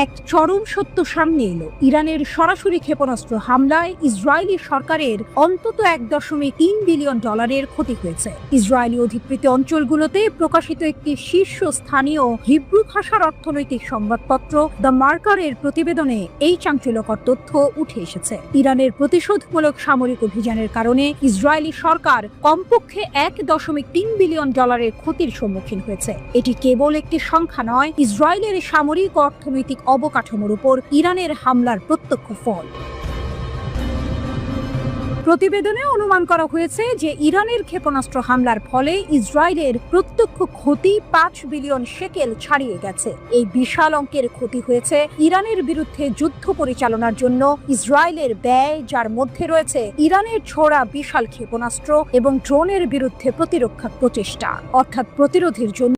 এক চরম সত্য সামনে এলো। ইরানের সরাসরি ক্ষেপণাস্ত্র হামলায় ইসরায়েলি সরকারের অন্তত $1.3 বিলিয়ন ক্ষতি হয়েছে। ইসরায়েলি অধিকৃত অঞ্চলগুলোতে প্রকাশিত একটি শীর্ষস্থানীয় হিব্রু ভাষার অর্থনৈতিক সংবাদপত্র দ্য মার্কারের প্রতিবেদনে এই চাঞ্চল্যকর তথ্য উঠে এসেছে। ইরানের প্রতিশোধমূলক সামরিক অভিযানের কারণে ইসরায়েলি সরকার কমপক্ষে $1.3 বিলিয়ন ক্ষতির সম্মুখীন হয়েছে। এটি কেবল একটি সংখ্যা নয়, ইসরায়েলের সামরিক ও অর্থনৈতিক অবকাঠামোর উপর ইরানের হামলার প্রত্যক্ষ ফল। প্রতিবেদনে অনুমান করা হয়েছে যে ইরানের ক্ষেপণাস্ত্র হামলার ফলে ইসরায়েলের প্রত্যক্ষ ক্ষতি 5 বিলিয়ন শেকেল ছাড়িয়ে গেছে। এই বিশাল অঙ্কের ক্ষতি হয়েছে ইরানের বিরুদ্ধে যুদ্ধ পরিচালনার জন্য ইসরায়েলের ব্যয়, যার মধ্যে রয়েছে ইরানের ছোড়া বিশাল ক্ষেপণাস্ত্র এবং ড্রোনের বিরুদ্ধে প্রতিরক্ষা প্রচেষ্টা, অর্থাৎ প্রতিরোধের জন্য